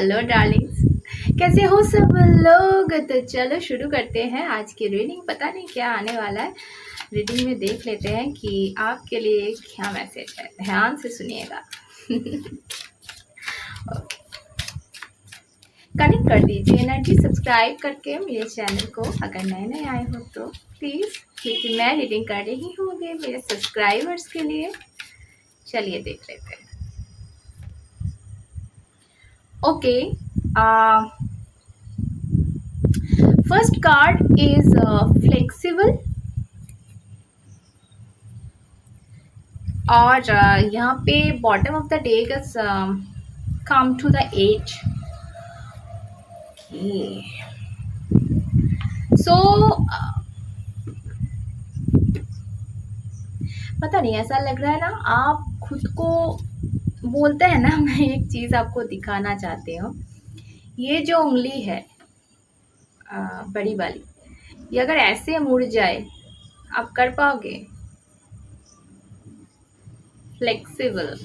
Hello Darling's, कैसे हो सब लोग। तो चलो शुरू करते हैं आज की रीडिंग। पता नहीं क्या आने वाला है रीडिंग में, देख लेते हैं कि आपके लिए क्या मैसेज है। ध्यान से सुनिएगा। कनेक्ट कर दीजिए एनर्जी सब्सक्राइब करके मेरे चैनल को, अगर नए नए आए हो तो प्लीज़, क्योंकि मैं रीडिंग कर रही हूँ मेरे सब्सक्राइबर्स के लिए। चलिए देख लेते हैं। Okay, first card is flexible, और यहाँ पे bottom of the day is come to the edge. So पता नहीं, ऐसा लग रहा है ना आप खुद को बोलते हैं ना। मैं एक चीज आपको दिखाना चाहती हूँ। ये जो उंगली है बड़ी वाली, ये अगर ऐसे मुड़ जाए आप कर पाओगे? फ्लेक्सिबल,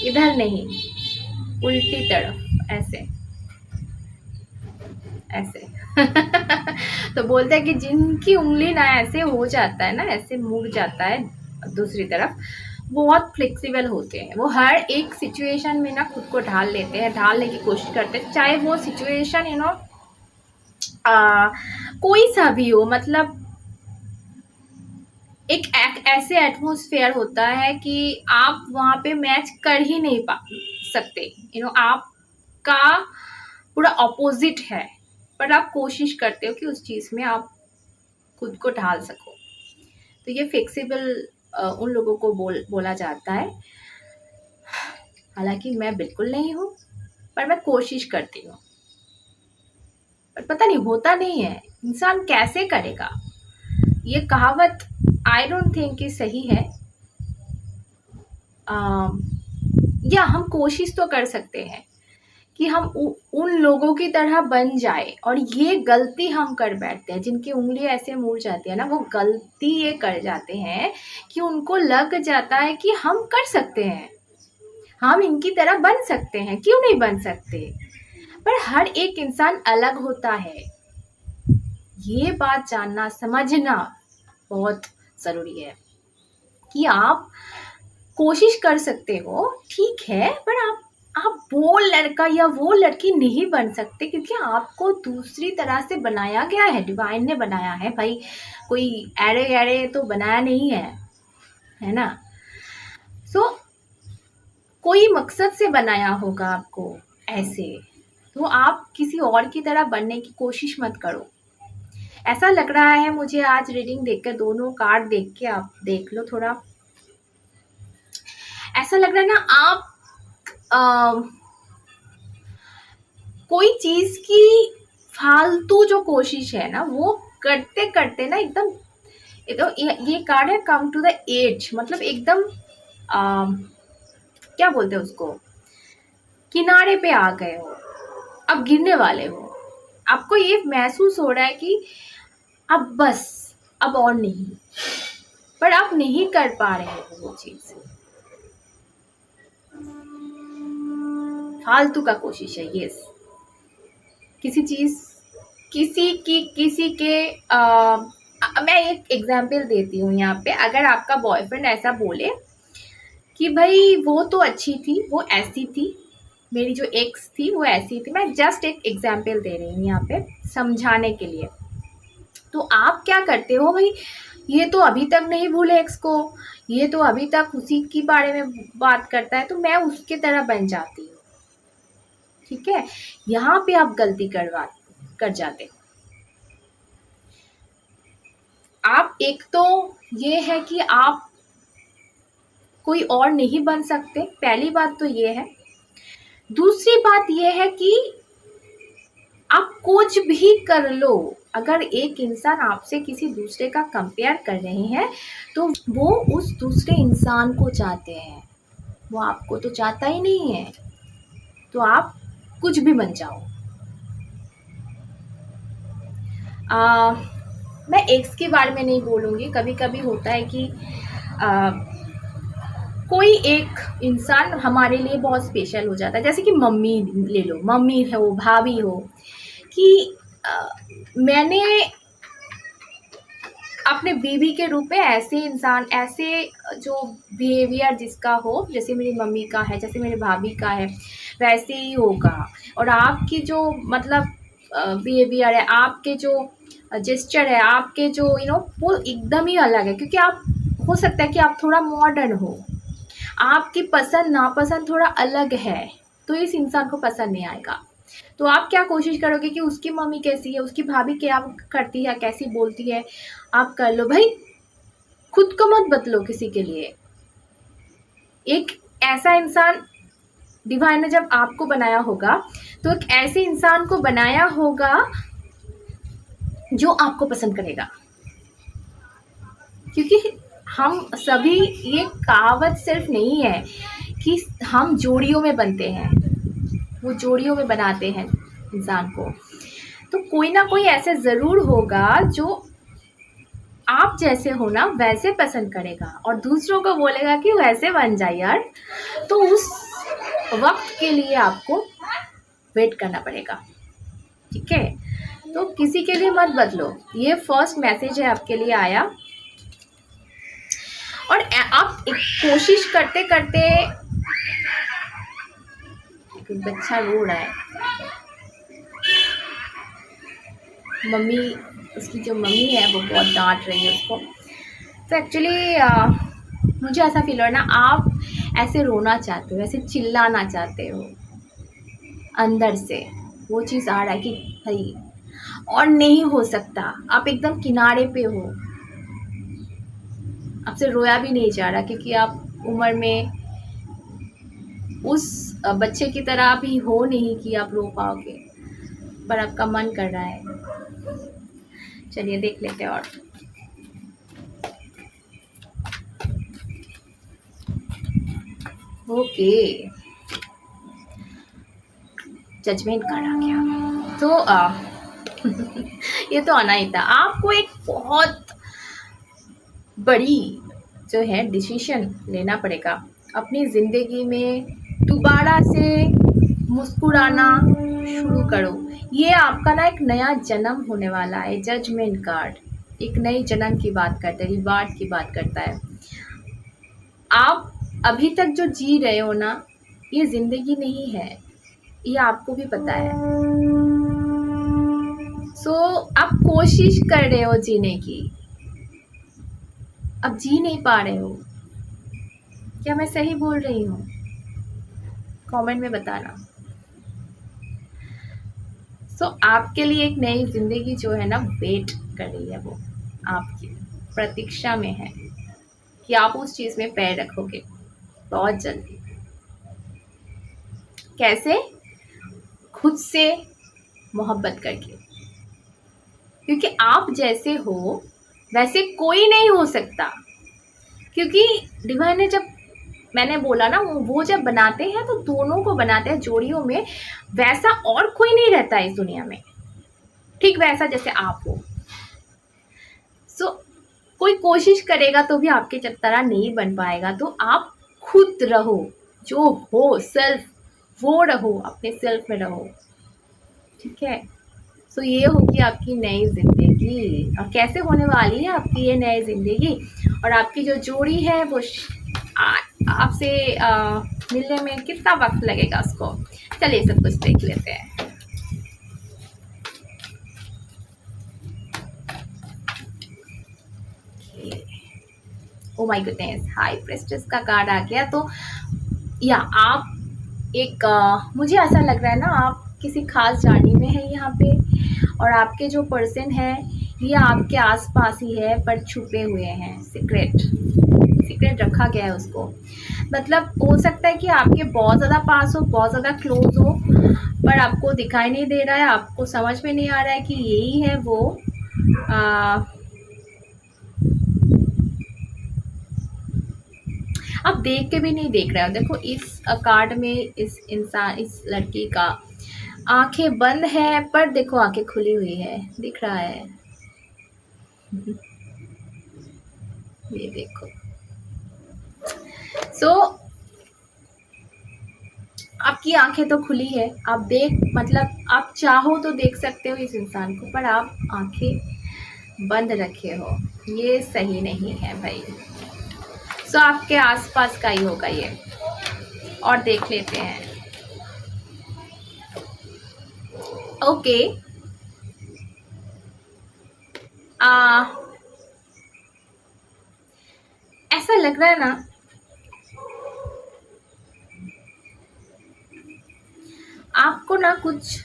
इधर नहीं, उल्टी तरफ, ऐसे ऐसे। तो बोलते हैं कि जिनकी उंगली ना ऐसे हो जाता है ना, ऐसे मुड़ जाता है दूसरी तरफ, वो बहुत फ्लेक्सिबल होते हैं। वो हर एक सिचुएशन में ना खुद को ढाल लेते हैं, ढालने की कोशिश करते हैं, चाहे वो सिचुएशन कोई सा भी हो। मतलब एक ऐसे एटमॉस्फेयर होता है कि आप वहां पे मैच कर ही नहीं पा सकते। आपका पूरा ऑपोजिट है, पर आप कोशिश करते हो कि उस चीज में आप खुद को ढाल सको। तो ये फ्लेक्सिबल उन लोगों को बोला जाता है। हालांकि मैं बिल्कुल नहीं हूँ, पर मैं कोशिश करती हूँ। पर पता नहीं होता नहीं है, इंसान कैसे करेगा। ये कहावत आई डोंट थिंक कि सही है। या हम कोशिश तो कर सकते हैं कि हम उन लोगों की तरह बन जाए, और ये गलती हम कर बैठते हैं। जिनकी उंगली ऐसे मुड़ जाती है ना, वो गलती ये कर जाते हैं कि उनको लग जाता है कि हम कर सकते हैं, हम इनकी तरह बन सकते हैं, क्यों नहीं बन सकते। पर हर एक इंसान अलग होता है, ये बात जानना समझना बहुत जरूरी है। कि आप कोशिश कर सकते हो, ठीक है, पर आप वो लड़का या वो लड़की नहीं बन सकते, क्योंकि आपको दूसरी तरह से बनाया गया है, डिवाइन ने बनाया है भाई। कोई एड़े एड़े तो बनाया नहीं है ना। सो कोई मकसद से बनाया होगा आपको ऐसे। तो आप किसी और की तरह बनने की कोशिश मत करो। ऐसा लग रहा है मुझे आज रीडिंग देखकर, दोनों कार्ड देख के आप देख लो थोड़ा। ऐसा लग रहा है ना आप कोई चीज की फालतू जो कोशिश है ना, वो करते करते ना एकदम, तो ये कार्ड है कम टू द एज। मतलब एकदम क्या बोलते हैं उसको, किनारे पे आ गए हो, अब गिरने वाले हो। आपको ये महसूस हो रहा है कि अब बस, अब और नहीं, पर आप नहीं कर पा रहे हो वो चीज। फालतू का कोशिश है ये। किसी चीज, किसी के मैं एक एग्जाम्पल देती हूँ यहाँ पे। अगर आपका बॉयफ्रेंड ऐसा बोले कि भाई वो तो अच्छी थी, वो ऐसी थी, मेरी जो एक्स थी वो ऐसी थी। मैं जस्ट एक एग्जाम्पल दे रही हूँ यहाँ पे समझाने के लिए। तो आप क्या करते हो भाई, ये तो अभी तक नहीं भूले एक्स को, ये तो अभी तक उसी के बारे में बात करता है, तो मैं उसके तरह बन जाती हूँ। ठीक है, यहाँ पे आप गलती कर जाते हो। आप एक तो ये है कि आप कोई और नहीं बन सकते, पहली बात तो ये है। दूसरी बात ये है कि आप कुछ भी कर लो, अगर एक इंसान आपसे किसी दूसरे का कंपेयर कर रहे हैं, तो वो उस दूसरे इंसान को चाहते हैं, वो आपको तो चाहता ही नहीं है। तो आप कुछ भी बन जाओ। मैं एक्स के बारे में नहीं बोलूँगी। कभी कभी होता है कि कोई एक इंसान हमारे लिए बहुत स्पेशल हो जाता है, जैसे कि मम्मी ले लो, मम्मी हो, भाभी हो, कि मैंने अपने बीवी के रूप में ऐसे इंसान, ऐसे जो बिहेवियर जिसका हो, जैसे मेरी मम्मी का है, जैसे मेरे भाभी का है, वैसे ही होगा। और आपकी जो मतलब बिहेवियर है, आपके जो जेस्चर है, आपके जो वो एकदम ही अलग है, क्योंकि आप, हो सकता है कि आप थोड़ा मॉडर्न हो, आपकी पसंद नापसंद थोड़ा अलग है, तो इस इंसान को पसंद नहीं आएगा। तो आप क्या कोशिश करोगे कि उसकी मम्मी कैसी है, उसकी भाभी क्या करती है, कैसी बोलती है, आप कर लो भाई, खुद को मत बदलो किसी के लिए। एक ऐसा इंसान, डिवाइन ने जब आपको बनाया होगा तो एक ऐसे इंसान को बनाया होगा जो आपको पसंद करेगा, क्योंकि हम सभी, ये कहावत सिर्फ नहीं है कि हम जोड़ियों में बनते हैं, वो जोड़ियों में बनाते हैं इंसान को, तो कोई ना कोई ऐसे ज़रूर होगा जो आप जैसे हो ना वैसे पसंद करेगा और दूसरों को बोलेगा कि वैसे बन जाए यार। तो उस वक्त के लिए आपको वेट करना पड़ेगा, ठीक है? तो किसी के लिए मत बदलो, ये फर्स्ट मैसेज है आपके लिए आया। और आप एक कोशिश करते करते, बच्चा रो रहा है, मम्मी, उसकी जो मम्मी है वो बहुत डांट रही है उसको। तो एक्चुअली मुझे ऐसा फील हो रहा है ना, आप ऐसे रोना चाहते हो, ऐसे चिल्लाना चाहते हो अंदर से, वो चीज़ आ रहा है कि भाई और नहीं हो सकता, आप एकदम किनारे पे हो, आपसे रोया भी नहीं जा रहा, क्योंकि आप उम्र में उस बच्चे की तरह भी हो नहीं कि आप रो पाओगे, पर आपका मन कर रहा है। चलिए देख लेते हैं। और ओके, जजमेंट कार्ड आ गया, तो ये तो आना ही था। आपको एक बहुत बड़ी जो है डिसीजन लेना पड़ेगा अपनी ज़िंदगी में, दोबारा से मुस्कुराना शुरू करो। ये आपका ना एक नया जन्म होने वाला है। जजमेंट कार्ड एक नए जन्म की बात करता है, रिवार्ड की बात करता है। आप अभी तक जो जी रहे हो ना, ये ज़िंदगी नहीं है, ये आपको भी पता है। सो आप कोशिश कर रहे हो जीने की, अब जी नहीं पा रहे हो। क्या मैं सही बोल रही हूँ? कमेंट में बताना। सो आपके लिए एक नई ज़िंदगी जो है ना वेट कर रही है, वो आपकी प्रतीक्षा में है कि आप उस चीज़ में पैर रखोगे बहुत जल्दी। कैसे? खुद से मोहब्बत करके, क्योंकि आप जैसे हो वैसे कोई नहीं हो सकता। क्योंकि डिवाइन ने जब, मैंने बोला ना, वो जब बनाते हैं तो दोनों को बनाते हैं जोड़ियों में, वैसा और कोई नहीं रहता इस दुनिया में, ठीक वैसा जैसे आप हो। सो कोई कोशिश करेगा तो भी आपके तरह नहीं बन पाएगा। तो आप खुद रहो, जो हो सेल्फ, वो रहो, अपने सेल्फ में रहो, ठीक है? सो ये होगी आपकी नई ज़िंदगी। और कैसे होने वाली है आपकी ये नई ज़िंदगी, और आपकी जो जोड़ी है वो आपसे मिलने में कितना वक्त लगेगा उसको। चलिए सब कुछ देख लेते हैं। Oh my goodness, high prestige का कार्ड आ गया। तो या आप एक मुझे ऐसा लग रहा है ना, आप किसी खास जर्नी में है यहाँ पे, और आपके जो पर्सन है ये आपके आसपास ही है, पर छुपे हुए हैं, सीक्रेट रखा गया है उसको। मतलब हो सकता है कि आपके बहुत ज़्यादा पास हो, बहुत ज़्यादा क्लोज हो, पर आपको दिखाई नहीं दे रहा है, आपको समझ में नहीं आ रहा है कि यही है वो। आप देख के भी नहीं देख रहे हो। देखो इस कार्ड में इस इंसान, इस लड़की का आंखें बंद है, पर देखो आंखें खुली हुई है, दिख रहा है। ये देखो, सो आपकी आंखें तो खुली है, आप मतलब आप चाहो तो देख सकते हो इस इंसान को, पर आप आंखें बंद रखे हो, ये सही नहीं है भाई। सो आपके आसपास का ही होगा ये, और देख लेते हैं। ओके, ऐसा लग रहा है ना, आपको ना कुछ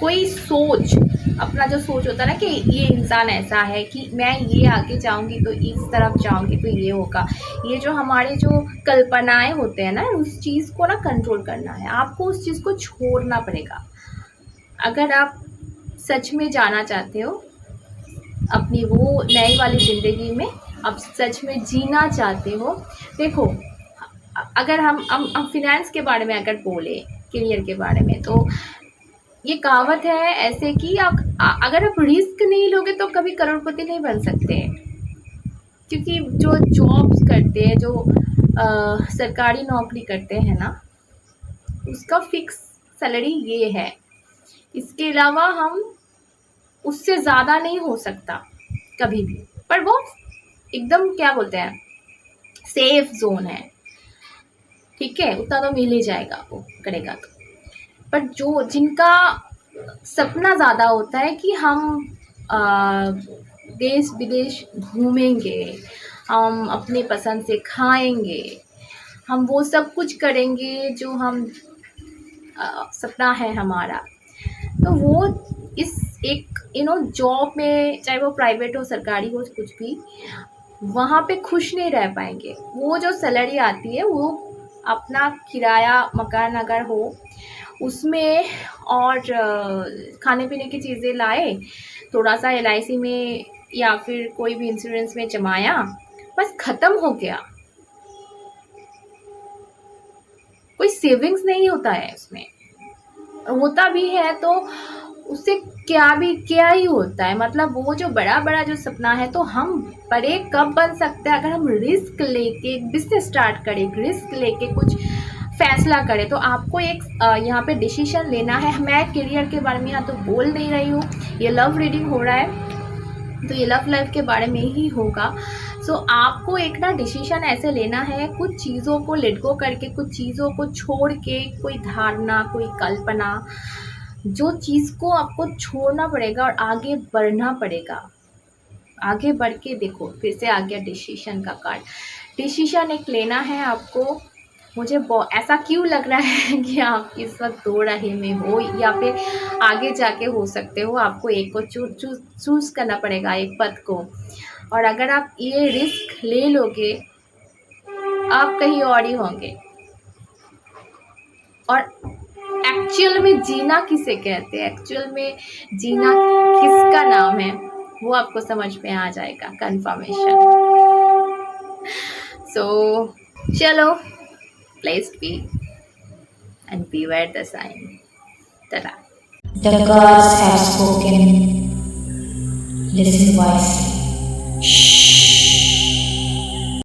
कोई सोच, अपना जो सोच होता है ना कि ये इंसान ऐसा है कि मैं ये आगे जाऊंगी तो इस तरफ जाऊंगी तो ये होगा, ये जो हमारे जो कल्पनाएं होते हैं ना, उस चीज़ को ना कंट्रोल करना है आपको, उस चीज़ को छोड़ना पड़ेगा। अगर आप सच में जाना चाहते हो अपनी वो नई वाली ज़िंदगी में, आप सच में जीना चाहते हो, देखो अगर हम फिनेंस के बारे में अगर बोले, करियर के बारे में, तो ये कहावत है ऐसे कि अगर आप रिस्क नहीं लोगे तो कभी करोड़पति नहीं बन सकते। क्योंकि जो जॉब्स करते हैं, जो सरकारी नौकरी करते हैं ना, उसका फिक्स सैलरी ये है, इसके अलावा हम उससे ज़्यादा नहीं हो सकता कभी भी। पर वो एकदम क्या बोलते हैं, सेफ जोन है, ठीक है, उतना तो मिल ही जाएगा वो करेगा तो। पर जो जिनका सपना ज़्यादा होता है कि हम देश विदेश घूमेंगे, हम अपने पसंद से खाएंगे, हम वो सब कुछ करेंगे जो हम सपना है हमारा, तो वो इस एक जॉब में, चाहे वो प्राइवेट हो सरकारी हो कुछ भी, वहाँ पे खुश नहीं रह पाएंगे। वो जो सैलरी आती है वो अपना किराया मकान अगर हो उसमें, और खाने पीने की चीज़ें लाए, थोड़ा सा LIC में या फिर कोई भी इंश्योरेंस में जमाया, बस ख़त्म हो गया। कोई सेविंग्स नहीं होता है उसमें, होता भी है तो उससे क्या ही होता है। मतलब वो जो बड़ा जो सपना है, तो हम बड़े कब बन सकते हैं, अगर हम रिस्क लेके बिजनेस स्टार्ट करें, रिस्क लेके कुछ फैसला करें। तो आपको एक यहाँ पे डिसीजन लेना है। मैं करियर के बारे में यहाँ तो बोल नहीं रही हूँ, ये लव रीडिंग हो रहा है तो ये लव लाइफ के बारे में ही होगा। सो आपको एक ना डिसीजन ऐसे लेना है, कुछ चीज़ों को लेट गो करके, कुछ चीज़ों को छोड़ के, कोई धारणा, कोई कल्पना, जो चीज़ को आपको छोड़ना पड़ेगा और आगे बढ़ना पड़ेगा। आगे बढ़ के देखो, फिर से आ गया डिसीजन का कार्ड। डिसीजन एक लेना है आपको। मुझे ऐसा क्यों लग रहा है कि आप इस वक्त दो राह में हो, या फिर आगे जाके हो सकते हो, आपको एक को चूज़ करना पड़ेगा, एक पथ को। और अगर आप ये रिस्क ले लोगे, आप कहीं और ही होंगे। और एक्चुअल में जीना किसे कहते हैं, एक्चुअल में जीना किसका नाम है, वो आपको समझ में आ जाएगा, कंफर्मेशन। सो चलो, blessed be and beware the sign. Ta-da. The gods have spoken. Listen wisely. Shh.